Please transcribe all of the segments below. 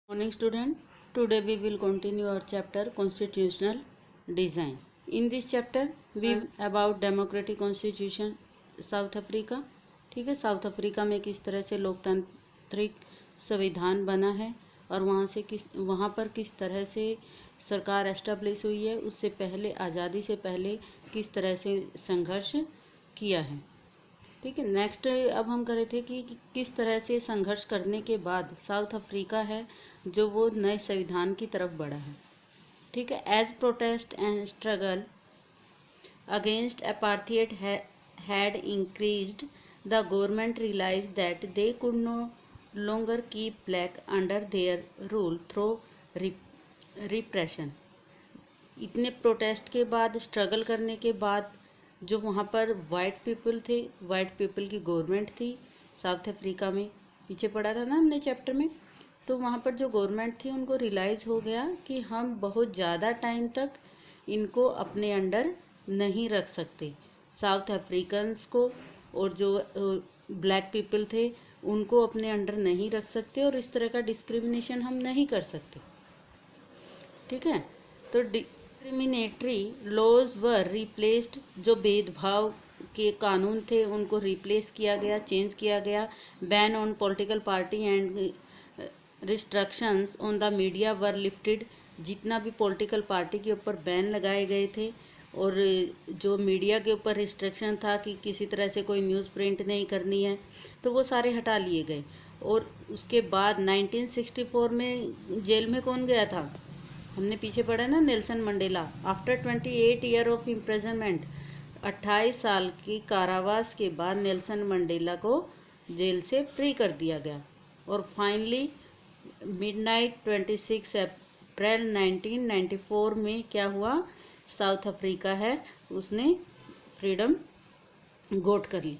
Morning student, today we will continue our chapter constitutional design. In this chapter we about democratic constitution south Africa. ठीक है, south Africa में किस तरह से लोकतांत्रिक संविधान बना है और वहाँ पर किस तरह से सरकार एस्टेब्लिश हुई है, उससे पहले आज़ादी से पहले किस तरह से संघर्ष किया है. ठीक है, नेक्स्ट अब हम कर रहे थे कि किस तरह से संघर्ष करने के बाद साउथ अफ्रीका है जो वो नए संविधान की तरफ बढ़ा है. ठीक है, as protest and struggle against apartheid had increased, the government realised that they could no longer keep black under their rule through repression. इतने प्रोटेस्ट के बाद, स्ट्रगल करने के बाद जो वहाँ पर वाइट पीपल थे, वाइट पीपल की गवर्नमेंट थी साउथ अफ्रीका में, पीछे पढ़ा था ना हमने चैप्टर में, तो वहाँ पर जो गवर्नमेंट थी उनको रियलाइज़ हो गया कि हम बहुत ज़्यादा टाइम तक इनको अपने अंडर नहीं रख सकते, साउथ अफ्रीकन्स को और जो ब्लैक पीपल थे उनको अपने अंडर नहीं रख सकते और इस तरह का डिस्क्रिमिनेशन हम नहीं कर सकते. ठीक है, तो डिस्क्रिमिनेटरी लॉज वर रिप्लेस्ड, जो भेदभाव के कानून थे उनको रिप्लेस किया गया, चेंज किया गया. Ban on political party and restrictions on the media were lifted, जितना भी पॉलिटिकल पार्टी के ऊपर बैन लगाए गए थे और जो मीडिया के ऊपर रिस्ट्रिक्शन था कि किसी तरह से कोई न्यूज़ प्रिंट नहीं करनी है, तो वो सारे हटा लिए गए. और उसके बाद 1964 में जेल में कौन गया था, हमने पीछे पढ़ा ना, Nelson Mandela. After 28 year of imprisonment, 28 साल की कारावास के बाद नेल्सन मंडेला को जेल से फ्री कर दिया गया. और फाइनली मिडनाइट 26 अप्रैल 1994 में क्या हुआ, साउथ अफ्रीका है उसने फ्रीडम गोट कर ली.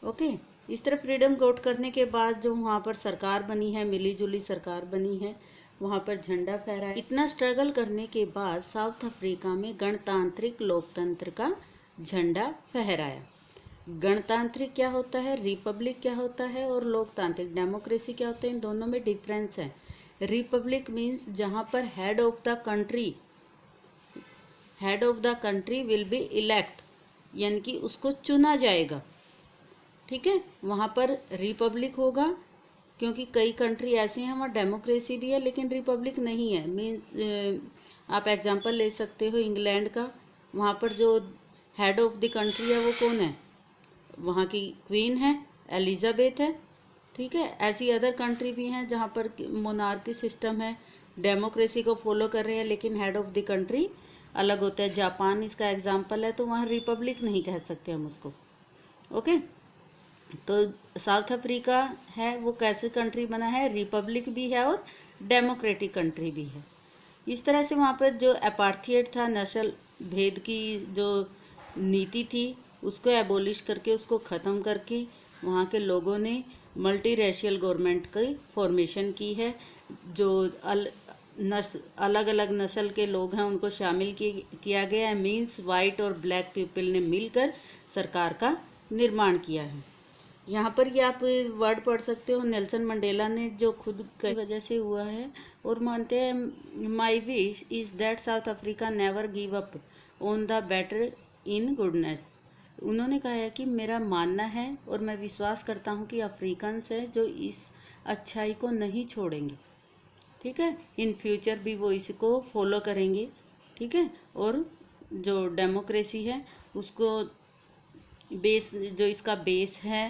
ओके, इस तरह फ्रीडम गोट करने के बाद जो वहाँ पर सरकार बनी है, मिली जुली सरकार बनी है, वहाँ पर झंडा फहराया. इतना स्ट्रगल करने के बाद साउथ अफ्रीका में गणतांत्रिक लोकतंत्र का झंडा फहराया. गणतांत्रिक क्या होता है, रिपब्लिक क्या होता है और लोकतांत्रिक डेमोक्रेसी क्या होता है, इन दोनों में डिफरेंस है. रिपब्लिक मीन्स जहाँ पर head of the country will be elect, यानी कि उसको चुना जाएगा. ठीक है, वहाँ पर रिपब्लिक होगा, क्योंकि कई कंट्री ऐसे हैं वहाँ डेमोक्रेसी भी है लेकिन रिपब्लिक नहीं है. मीन्स आप एग्जांपल ले सकते हो इंग्लैंड का, वहाँ पर जो हेड ऑफ द कंट्री है वो कौन है, वहाँ की क्वीन है, एलिजाबेथ है. ठीक है, ऐसी अदर कंट्री भी हैं जहाँ पर मोनार्की सिस्टम है, डेमोक्रेसी को फॉलो कर रहे हैं लेकिन हेड ऑफ द कंट्री अलग होता है. जापान इसका एग्जाम्पल है, तो वहाँ रिपब्लिक नहीं कह सकते हम उसको. ओके, तो साउथ अफ्रीका है वो कैसे कंट्री बना है, रिपब्लिक भी है और डेमोक्रेटिक कंट्री भी है. इस तरह से वहाँ पर जो अपार्थाइड था, नस्ल भेद की जो नीति थी, उसको एबोलिश करके, उसको ख़त्म करके वहाँ के लोगों ने मल्टी रेशियल गवर्नमेंट की फॉर्मेशन की है. जो अलग अलग नस्ल के लोग हैं उनको शामिल किया गया है. मीन्स वाइट और ब्लैक पीपल ने मिलकर सरकार का निर्माण किया है. यहाँ पर ये आप वर्ड पढ़ सकते हो, नेल्सन मंडेला ने जो खुद की वजह से हुआ है और मानते हैं, my wish is that south Africa never give up on the better in goodness. उन्होंने कहा है कि मेरा मानना है और मैं विश्वास करता हूँ कि अफ्रीकन्स हैं जो इस अच्छाई को नहीं छोड़ेंगे. ठीक है, इन फ्यूचर भी वो इसको फॉलो करेंगे. ठीक है, और जो डेमोक्रेसी है उसको बेस, जो इसका बेस है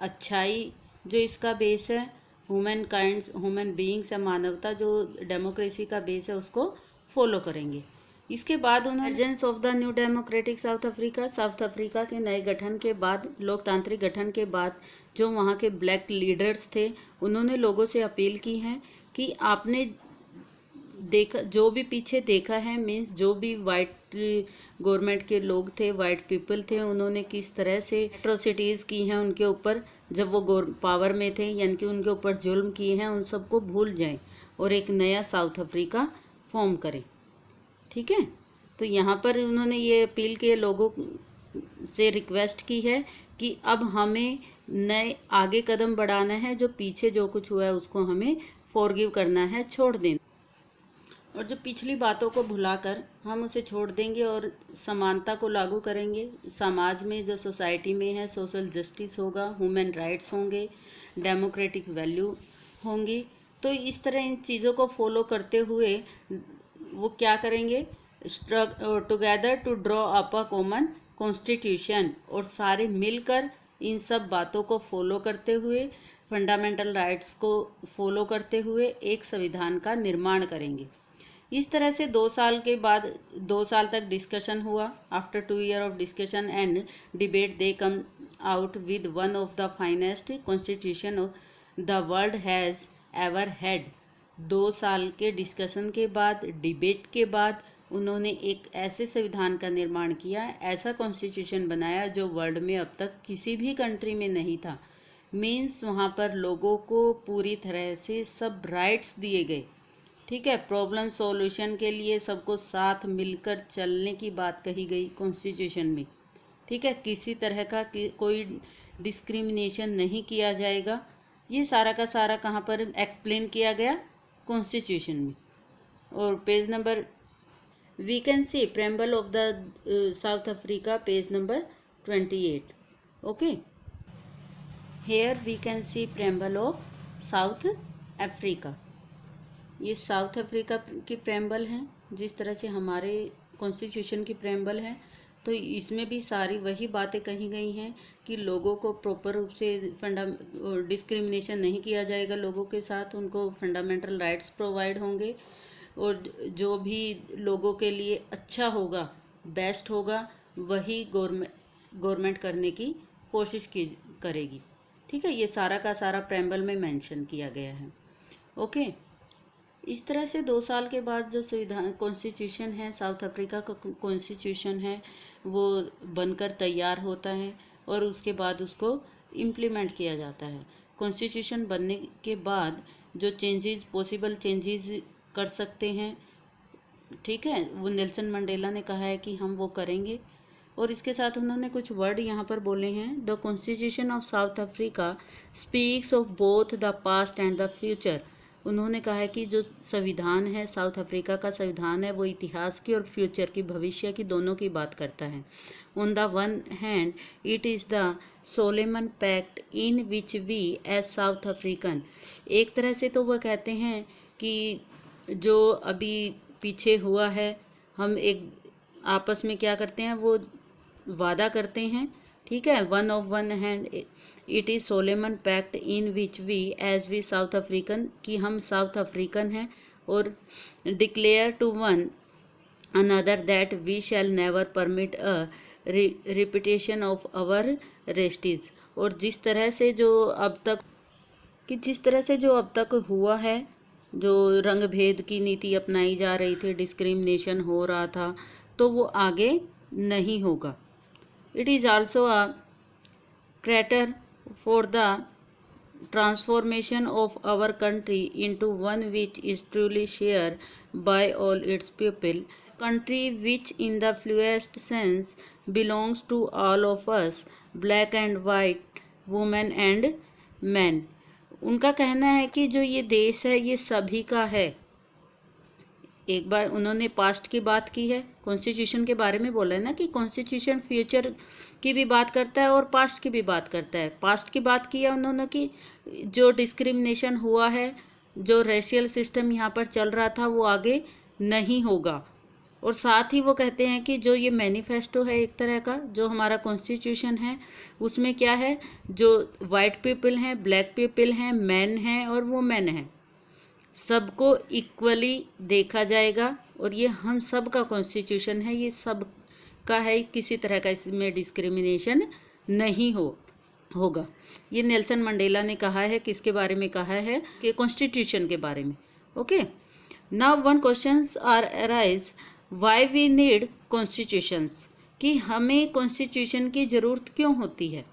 अच्छाई, जो इसका बेस है ह्यूमन बीइंग्स है, मानवता, जो डेमोक्रेसी का बेस है उसको फॉलो करेंगे. इसके बाद उन्होंने emergence of the new democratic south Africa के नए गठन के बाद, लोकतांत्रिक गठन के बाद जो वहाँ के ब्लैक लीडर्स थे उन्होंने लोगों से अपील की है कि आपने देखा, जो भी पीछे देखा है, मीन्स जो भी वाइट गवर्नमेंट के लोग थे, वाइट पीपल थे, उन्होंने किस तरह से एट्रोसिटीज़ की हैं उनके ऊपर जब वो पावर में थे, यानी कि उनके ऊपर जुल्म किए हैं, उन सबको भूल जाएं और एक नया साउथ अफ्रीका फॉर्म करें. ठीक है, तो यहाँ पर उन्होंने ये अपील की, लोगों से रिक्वेस्ट की है कि अब हमें नए आगे कदम बढ़ाना है, जो पीछे जो कुछ हुआ है उसको हमें फॉरगिव करना है, छोड़ देना, और जो पिछली बातों को भुलाकर हम उसे छोड़ देंगे और समानता को लागू करेंगे। समाज में जो सोसाइटी में है सोशल जस्टिस होगा, ह्यूमन राइट्स होंगे, डेमोक्रेटिक वैल्यू होंगी। तो इस तरह इन चीज़ों को फॉलो करते हुए वो क्या करेंगे, together to draw up a common constitution, और सारे मिलकर इन सब बातों को फॉलो करते हुए, फंडामेंटल राइट्स को फॉलो करते हुए एक संविधान का निर्माण करेंगे। इस तरह से 2 साल के बाद 2 साल तक डिस्कशन हुआ। After 2 years of discussion and debate they come out with one of the finest constitution the world has ever had. 2 साल के डिस्कशन के बाद, डिबेट के बाद उन्होंने एक ऐसे संविधान का निर्माण किया, ऐसा कॉन्स्टिट्यूशन बनाया जो वर्ल्ड में अब तक किसी भी कंट्री में नहीं था। मीन्स वहाँ पर लोगों को पूरी तरह से सब राइट्स दिए गए। ठीक है, प्रॉब्लम सॉल्यूशन के लिए सबको साथ मिलकर चलने की बात कही गई कॉन्स्टिट्यूशन में। ठीक है, किसी तरह का कोई डिस्क्रिमिनेशन नहीं किया जाएगा। ये सारा का सारा कहाँ पर एक्सप्लेन किया गया, कॉन्स्टिट्यूशन में। और page number we can see preamble of the South Africa, page number 28। Okay, here we can see preamble of South Africa. ये साउथ अफ्रीका की प्रेम्बल हैं, जिस तरह से हमारे कॉन्स्टिट्यूशन की प्रेम्बल है। तो इसमें भी सारी वही बातें कही गई हैं कि लोगों को प्रॉपर रूप से डिस्क्रिमिनेशन नहीं किया जाएगा, लोगों के साथ उनको फंडामेंटल राइट्स प्रोवाइड होंगे, और जो भी लोगों के लिए अच्छा होगा, बेस्ट होगा, वही गवर्नमेंट करने की कोशिश की करेगी। ठीक है, ये सारा का सारा प्रेम्बल में मेंशन किया गया है। ओके, इस तरह से 2 साल के बाद जो संविधान कॉन्स्टिट्यूशन है, साउथ अफ्रीका का कॉन्स्टिट्यूशन है, वो बनकर तैयार होता है और उसके बाद उसको इम्प्लीमेंट किया जाता है। कॉन्स्टिट्यूशन बनने के बाद जो चेंजेस, पॉसिबल चेंजेस कर सकते हैं, ठीक है, वो नेल्सन मंडेला ने कहा है कि हम वो करेंगे। और इसके साथ उन्होंने कुछ वर्ड यहाँ पर बोले हैं। The constitution of South Africa speaks of both the past and the future. उन्होंने कहा है कि जो संविधान है, साउथ अफ्रीका का संविधान है, वो इतिहास की और फ्यूचर की, भविष्य की, दोनों की बात करता है। On the one hand it is the solemn pact in which we as South African. एक तरह से तो वह कहते हैं कि जो अभी पीछे हुआ है, हम एक आपस में क्या करते हैं, वो वादा करते हैं। ठीक है, one of one hand it is solemn pact in which we as we South African, कि हम साउथ अफ्रीकन हैं, और declare to one another that we shall never permit a repetition of our prestige. और जिस तरह से जो अब तक हुआ है, जो रंग भेद की नीति अपनाई जा रही थी, डिस्क्रिमिनेशन हो रहा था, तो वो आगे नहीं होगा। It is also a crater for the transformation of our country into one which is truly shared by all its people, country which in the fewest sense belongs to all of us, black and white, women and men। उनका कहना है कि जो ये देश है ये सभी का है। एक बार उन्होंने पास्ट की बात की है, कॉन्स्टिट्यूशन के बारे में बोला है ना कि कॉन्स्टिट्यूशन फ्यूचर की भी बात करता है और पास्ट की भी बात करता है। पास्ट की बात की है उन्होंने कि जो डिस्क्रिमिनेशन हुआ है, जो रेशियल सिस्टम यहाँ पर चल रहा था, वो आगे नहीं होगा। और साथ ही वो कहते हैं कि जो ये मैनिफेस्टो है एक तरह का, जो हमारा कॉन्स्टिट्यूशन है, उसमें क्या है, जो वाइट पीपल हैं, ब्लैक पीपल हैं, मैन हैं और वुमेन हैं, सबको इक्वली देखा जाएगा। और ये हम सब का कॉन्स्टिट्यूशन है, ये सब का है, किसी तरह का इसमें डिस्क्रिमिनेशन नहीं होगा। ये नेल्सन मंडेला ने कहा है, किसके बारे में कहा है, कि कॉन्स्टिट्यूशन के बारे में। Okay, now one questions are arise, why we need constitutions, कि हमें कॉन्स्टिट्यूशन की ज़रूरत क्यों होती है।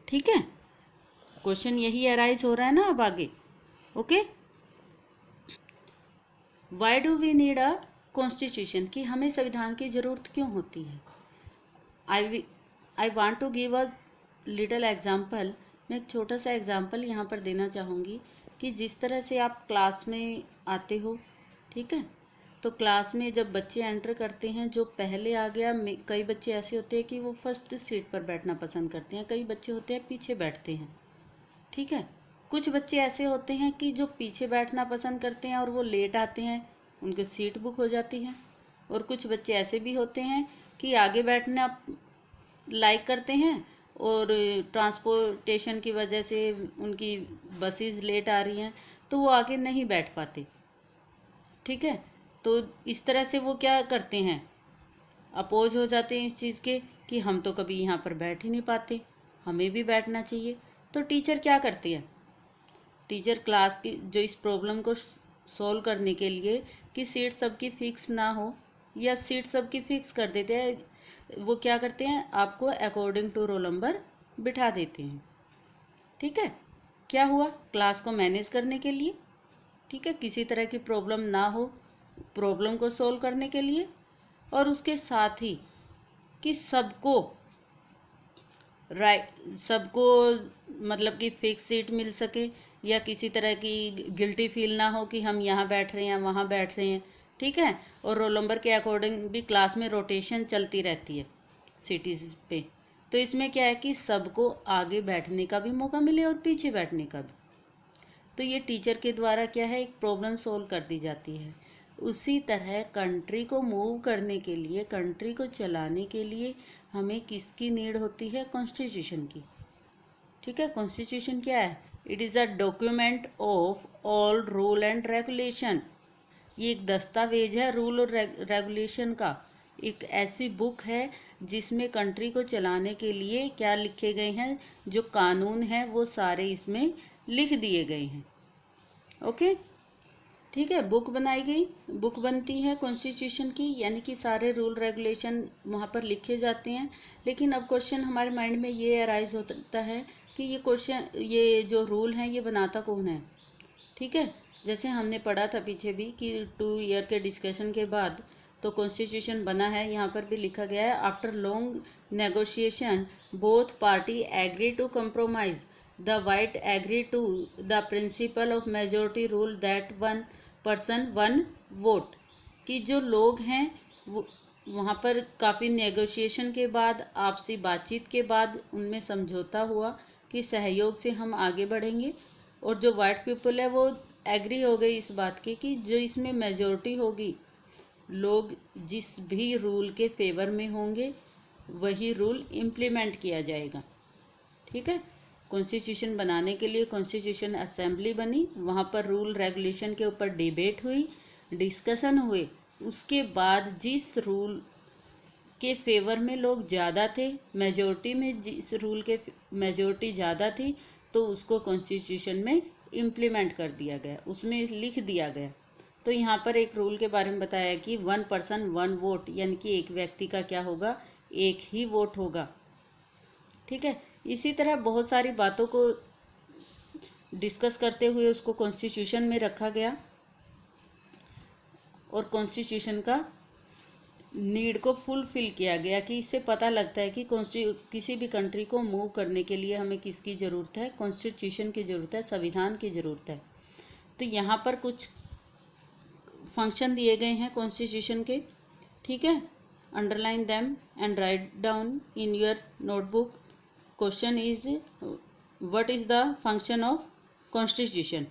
ठीक है, क्वेश्चन यही अराइज हो रहा है ना अब आगे। Okay, why do we need a constitution, कि हमें संविधान की ज़रूरत क्यों होती है। I want to give a little example. मैं एक छोटा सा एग्जाम्पल यहाँ पर देना चाहूँगी कि जिस तरह से आप क्लास में आते हो, ठीक है, तो क्लास में जब बच्चे एंटर करते हैं, जो पहले आ गया, कई बच्चे ऐसे होते हैं कि वो फर्स्ट सीट पर बैठना पसंद करते हैं, कई बच्चे होते हैं पीछे बैठते हैं, ठीक है। कुछ बच्चे ऐसे होते हैं कि जो पीछे बैठना पसंद करते हैं और वो लेट आते हैं, उनकी सीट बुक हो जाती है। और कुछ बच्चे ऐसे भी होते हैं कि आगे बैठना लाइक करते हैं और ट्रांसपोर्टेशन की वजह से उनकी बसेस लेट आ रही हैं तो वो आगे नहीं बैठ पाते, ठीक है। तो इस तरह से वो क्या करते हैं, अपोज हो जाते हैं इस चीज़ के कि हम तो कभी यहाँ पर बैठ ही नहीं पाते, हमें भी बैठना चाहिए। तो टीचर क्या करते हैं, टीचर क्लास की जो इस प्रॉब्लम को सॉल्व करने के लिए कि सीट सबकी फिक्स ना हो या सीट सबकी फिक्स कर देते हैं, वो क्या करते हैं, आपको अकॉर्डिंग टू रोल नंबर बिठा देते हैं, ठीक है। क्या हुआ, क्लास को मैनेज करने के लिए, ठीक है, किसी तरह की प्रॉब्लम ना हो, प्रॉब्लम को सॉल्व करने के लिए, और उसके साथ ही कि सबको सबको मतलब कि फिक्स सीट मिल सके या किसी तरह की गिल्टी फील ना हो कि हम यहाँ बैठ रहे हैं वहाँ बैठ रहे हैं, ठीक है। और रोल नंबर के अकॉर्डिंग भी क्लास में रोटेशन चलती रहती है सीटीज पे। तो इसमें क्या है कि सबको आगे बैठने का भी मौका मिले और पीछे बैठने का भी। तो ये टीचर के द्वारा क्या है, एक प्रॉब्लम सॉल्व कर दी जाती है। उसी तरह कंट्री को मूव करने के लिए, कंट्री को चलाने के लिए हमें किसकी नीड होती है, कॉन्स्टिट्यूशन की, ठीक है। कॉन्स्टिट्यूशन क्या है, it is a document of all rule and regulation. ये एक दस्तावेज है रूल और रेगुलेशन का, एक ऐसी बुक है जिसमें कंट्री को चलाने के लिए क्या लिखे गए हैं, जो कानून है वो सारे इसमें लिख दिए गए हैं, ओके, ठीक है। बुक बनाई गई, बुक बनती है कॉन्स्टिट्यूशन की, यानी कि सारे रूल रेगुलेशन वहाँ पर लिखे जाते हैं। लेकिन अब क्वेश्चन हमारे माइंड में ये अराइज होता है कि ये जो रूल हैं ये बनाता कौन है, ठीक है। जैसे हमने पढ़ा था पीछे भी कि 2 ईयर के डिस्कशन के बाद तो कॉन्स्टिट्यूशन बना है, यहाँ पर भी लिखा गया है, after long negotiation both party agree to compromise, the white agree to the principle of majority rule that 1 person 1 vote. कि जो लोग हैं वो वहाँ पर काफ़ी नेगोशिएशन के बाद, आपसी बातचीत के बाद उनमें समझौता हुआ कि सहयोग से हम आगे बढ़ेंगे। और जो वाइट पीपल है वो एग्री हो गई इस बात की कि जो इसमें मेजॉरिटी होगी, लोग जिस भी रूल के फेवर में होंगे वही रूल इम्प्लीमेंट किया जाएगा, ठीक है। कॉन्स्टिट्यूशन बनाने के लिए कॉन्स्टिट्यूशन असेंबली बनी, वहाँ पर रूल रेगुलेशन के ऊपर डिबेट हुई, डिस्कशन हुए। उसके बाद जिस रूल के फेवर में लोग ज़्यादा थे, मेजॉरिटी में जिस रूल के मेजॉरिटी ज़्यादा थी, तो उसको कॉन्स्टिट्यूशन में इम्प्लीमेंट कर दिया गया, उसमें लिख दिया गया। तो यहाँ पर एक रूल के बारे में बताया कि 1 पर्सन 1 वोट, यानी कि एक व्यक्ति का क्या होगा, एक ही वोट होगा, ठीक है। इसी तरह बहुत सारी बातों को डिस्कस करते हुए उसको कॉन्स्टिट्यूशन में रखा गया और कॉन्स्टिट्यूशन का नीड को फुलफिल किया गया कि इससे पता लगता है कि किसी भी कंट्री को मूव करने के लिए हमें किसकी ज़रूरत है, कॉन्स्टिट्यूशन की ज़रूरत है, संविधान की ज़रूरत है। तो यहाँ पर कुछ फंक्शन दिए गए हैं कॉन्स्टिट्यूशन के, ठीक है। Underline them and write down in your notebook. Question is what is the function of constitution,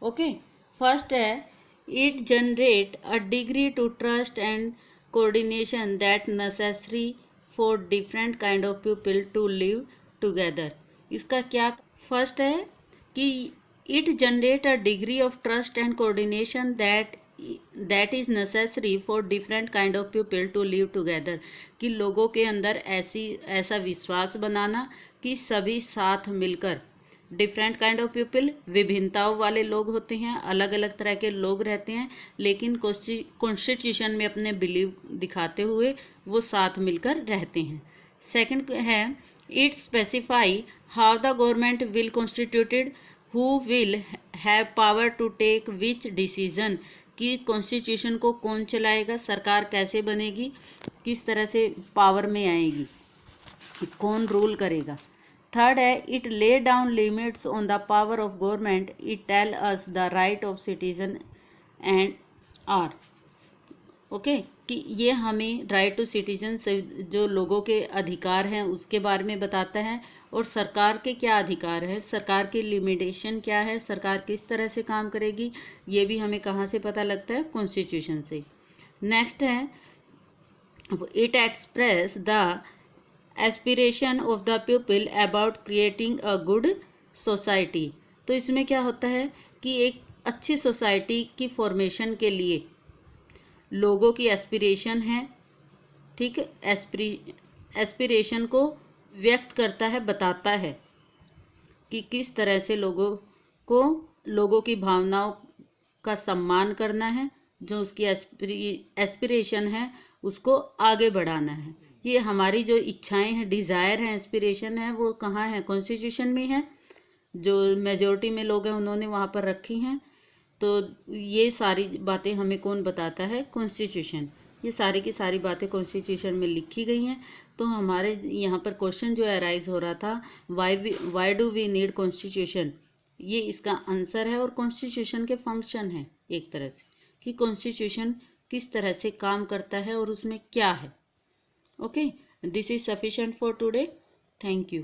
okay. First है, it generate a degree to trust and coordination that necessary for different kind of people to live together। इसका क्या first है कि it generate a degree of trust and coordination that is necessary for different kind of people to live together। कि लोगों के अंदर ऐसा विश्वास बनाना कि सभी साथ मिलकर, डिफरेंट काइंड ऑफ पीपल, विभिन्नताओं वाले लोग होते हैं, अलग अलग तरह के लोग रहते हैं, लेकिन कॉन्स्टिट्यूशन में अपने बिलीव दिखाते हुए वो साथ मिलकर रहते हैं। सेकंड है, it specify how the government will constituted, who will have power to take which decision. कि कॉन्स्टिट्यूशन को कौन चलाएगा, सरकार कैसे बनेगी, किस तरह से पावर में आएगी, कौन रूल करेगा। थर्ड है it lay down limits on the power of government, it tell us the right of citizen and are. Okay, कि ये हमें राइट टू सिटीजन से जो लोगों के अधिकार हैं उसके बारे में बताता है, और सरकार के क्या अधिकार है, सरकार की लिमिटेशन क्या है, सरकार किस तरह से काम करेगी, ये भी हमें कहाँ से पता लगता है, कॉन्स्टिट्यूशन से। नेक्स्ट है it express the aspiration of the people about creating a good society. तो इसमें क्या होता है कि एक अच्छी सोसाइटी की फॉर्मेशन के लिए लोगों की एस्पिरेशन है, ठीक है, एस्पिरेशन को व्यक्त करता है, बताता है कि किस तरह से लोगों की भावनाओं का सम्मान करना है, जो उसकी एस्पिरेशन है उसको आगे बढ़ाना है। ये हमारी जो इच्छाएं हैं, डिज़ायर हैं, एस्पिरेशन है, वो कहाँ है, कॉन्स्टिट्यूशन में है। जो मेजॉरिटी में लोग हैं उन्होंने वहाँ पर रखी हैं। तो ये सारी बातें हमें कौन बताता है, कॉन्स्टिट्यूशन। ये सारी की सारी बातें कॉन्स्टिट्यूशन में लिखी गई हैं। तो हमारे यहाँ पर क्वेश्चन जो अराइज हो रहा था, why do we need constitution, ये इसका आंसर है। और कॉन्स्टिट्यूशन के फंक्शन है एक तरह से, कि कॉन्स्टिट्यूशन किस तरह से काम करता है और उसमें क्या है। Okay, this is sufficient for today. Thank you.